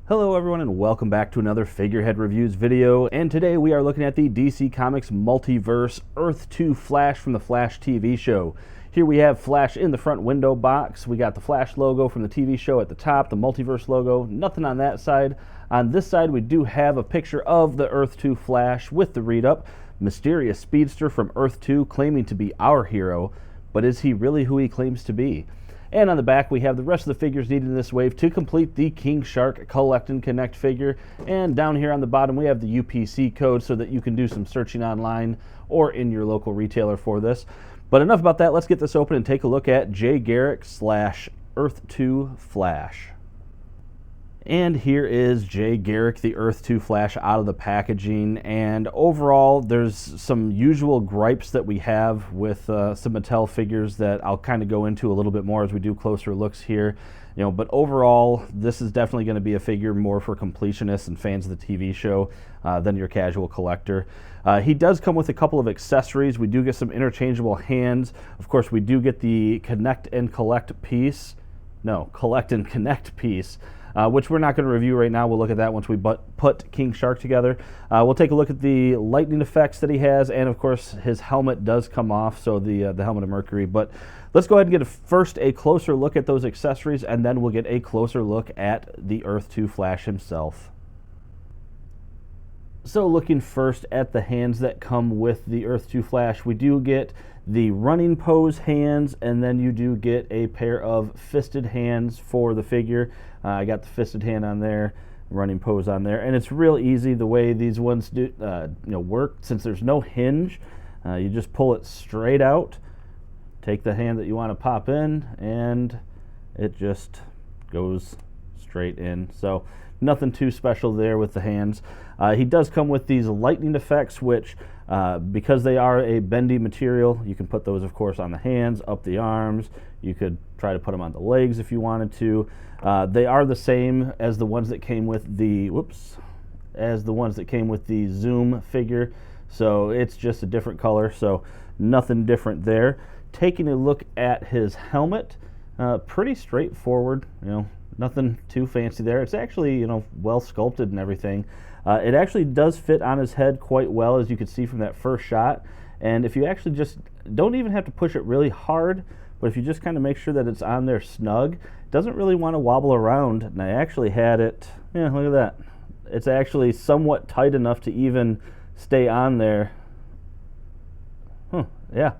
Hello everyone and welcome back to another Figurehead Reviews video, and today we are looking at the DC Comics Multiverse Earth 2 Flash from the Flash TV show. Here we have Flash in the front window box. We got the Flash logo from the TV show at the top, the Multiverse logo, nothing on that side. On this side we do have a picture of the Earth 2 Flash with the read-up, mysterious speedster from Earth 2 claiming to be our hero, but is he really who he claims to be? And on the back, we have the rest of the figures needed in this wave to complete the King Shark Collect and Connect figure. And down here on the bottom, we have the UPC code so that you can do some searching online or in your local retailer for this. But enough about that. Let's get this open and take a look at Jay Garrick / Earth 2 Flash. And here is Jay Garrick, the Earth 2 Flash, out of the packaging. And overall, there's some usual gripes that we have with some Mattel figures that I'll kind of go into a little bit more as we do closer looks here. But overall, this is definitely going to be a figure more for completionists and fans of the TV show than your casual collector. He does come with a couple of accessories. We do get some interchangeable hands. Of course, we do get the Collect and Connect piece, which we're not going to review right now. We'll look at that once we put King Shark together. We'll take a look at the lightning effects that he has, and of course his helmet does come off, so the helmet of Mercury. But let's go ahead and get first a closer look at those accessories, and then we'll get a closer look at the Earth 2 Flash himself. So looking first at the hands that come with the Earth 2 Flash, we do get the running pose hands, and then you do get a pair of fisted hands for the figure. I got the fisted hand on there, running pose on there, and it's real easy the way these ones do work. Since there's no hinge, you just pull it straight out, take the hand that you want to pop in, and it just goes straight in. So nothing too special there with the hands. He does come with these lightning effects, which because they are a bendy material, you can put those, of course, on the hands, up the arms. You could try to put them on the legs if you wanted to. They are the same as the ones that came with the Zoom figure, so it's just a different color, so nothing different there. Taking a look at his helmet, pretty straightforward, nothing too fancy there. It's actually, well sculpted and everything. It actually does fit on his head quite well, as you can see from that first shot. And if you actually just don't even have to push it really hard, but if you just kind of make sure that it's on there snug, it doesn't really want to wobble around. And I actually had it, look at that. It's actually somewhat tight enough to even stay on there. Yeah,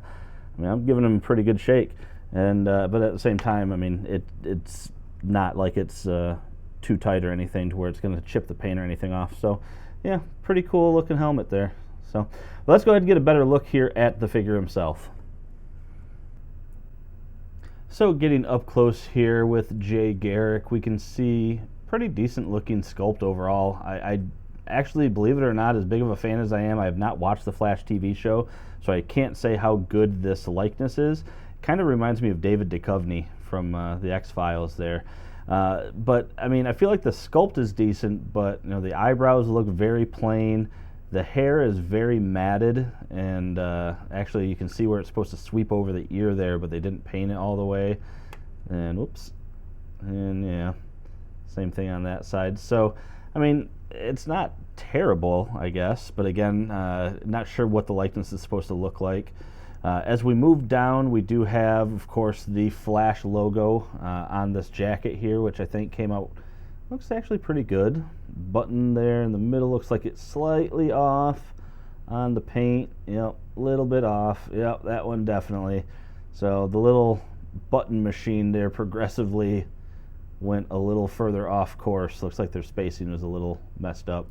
I'm giving him a pretty good shake. And but at the same time, it's not like it's too tight or anything to where it's going to chip the paint or anything off. So yeah, pretty cool looking helmet there. So let's go ahead and get a better look here at the figure himself. So getting up close here with Jay Garrick, we can see pretty decent looking sculpt overall. I actually, believe it or not, as big of a fan as I am, I have not watched the Flash TV show, so I can't say how good this likeness is. Kind of reminds me of David Duchovny from the X-Files there. But I feel like the sculpt is decent, but the eyebrows look very plain. The hair is very matted, and actually you can see where it's supposed to sweep over the ear there, but they didn't paint it all the way. And whoops. And yeah, same thing on that side. So it's not terrible, I guess, but again, not sure what the likeness is supposed to look like. As we move down, we do have, of course, the Flash logo on this jacket here, which I think came out, looks actually pretty good. Button there in the middle looks like it's slightly off on the paint. Yep, a little bit off. Yep, that one definitely. So the little button machine there progressively went a little further off course. Looks like their spacing was a little messed up.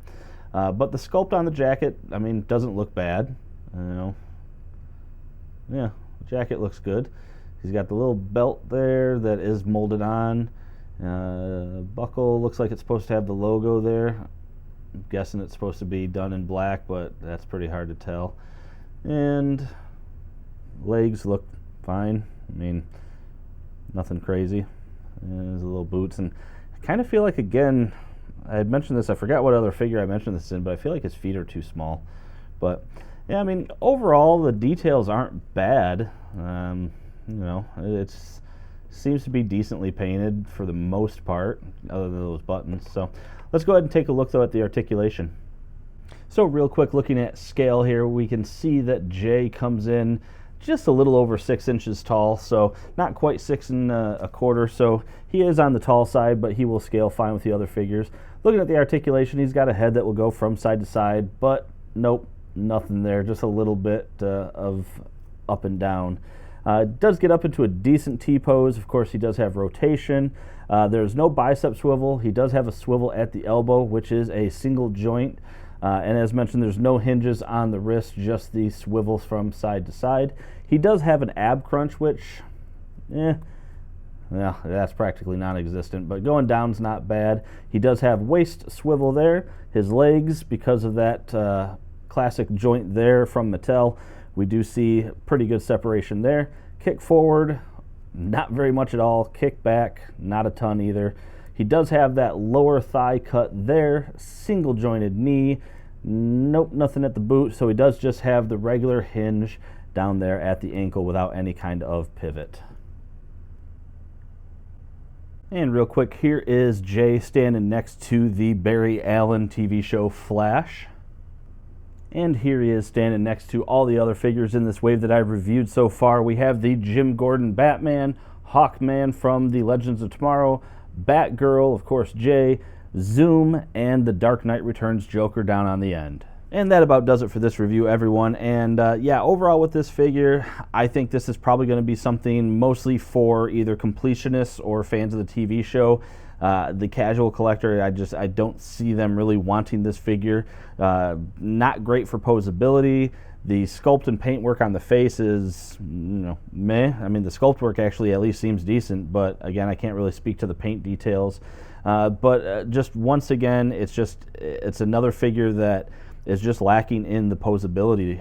But the sculpt on the jacket, doesn't look bad. Yeah, the jacket looks good. He's got the little belt there that is molded on. Buckle looks like it's supposed to have the logo there. I'm guessing it's supposed to be done in black, but that's pretty hard to tell. And legs look fine. Nothing crazy. There's the little boots, and I kind of feel like, again, I had mentioned this, I forgot what other figure I mentioned this in, but I feel like his feet are too small. But yeah, overall the details aren't bad. It's Seems to be decently painted for the most part, other than those buttons. So let's go ahead and take a look though at the articulation. So real quick, looking at scale here, we can see that J comes in just a little over 6 inches tall, so not quite 6 1/4. So he is on the tall side, but he will scale fine with the other figures. Looking at the articulation, he's got a head that will go from side to side, but nope, nothing there, just a little bit of up and down. Does get up into a decent T-pose. Of course, he does have rotation. There's no bicep swivel. He does have a swivel at the elbow, which is a single joint. And as mentioned, there's no hinges on the wrist, just the swivels from side to side. He does have an ab crunch, which, that's practically non-existent, but going down's not bad. He does have waist swivel there. His legs, because of that classic joint there from Mattel, we do see pretty good separation there. Kick forward, not very much at all. Kick back, not a ton either. He does have that lower thigh cut there, single jointed knee. Nope, nothing at the boot, so he does just have the regular hinge down there at the ankle without any kind of pivot. And real quick, here is Jay standing next to the Barry Allen TV show Flash. And here he is standing next to all the other figures in this wave that I've reviewed so far. We have the Jim Gordon Batman, Hawkman from the Legends of Tomorrow, Batgirl, of course, Jay, Zoom, and the Dark Knight Returns Joker down on the end. And that about does it for this review, everyone. And yeah, overall with this figure, I think this is probably going to be something mostly for either completionists or fans of the TV show. The casual collector, I don't see them really wanting this figure. Not great for posability. The sculpt and paint work on the face is, meh. I mean, the sculpt work actually at least seems decent, but again, I can't really speak to the paint details. But just once again, it's another figure that is just lacking in the posability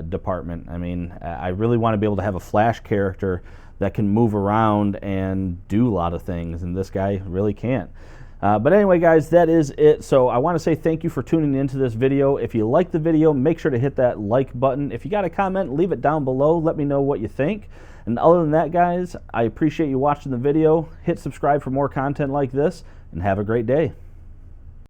department. I mean, I really want to be able to have a Flash character that can move around and do a lot of things, and this guy really can't. But anyway, guys, that is it. So I want to say thank you for tuning into this video. If you like the video, make sure to hit that like button. If you got a comment, leave it down below. Let me know what you think. And other than that, guys, I appreciate you watching the video. Hit subscribe for more content like this, and have a great day.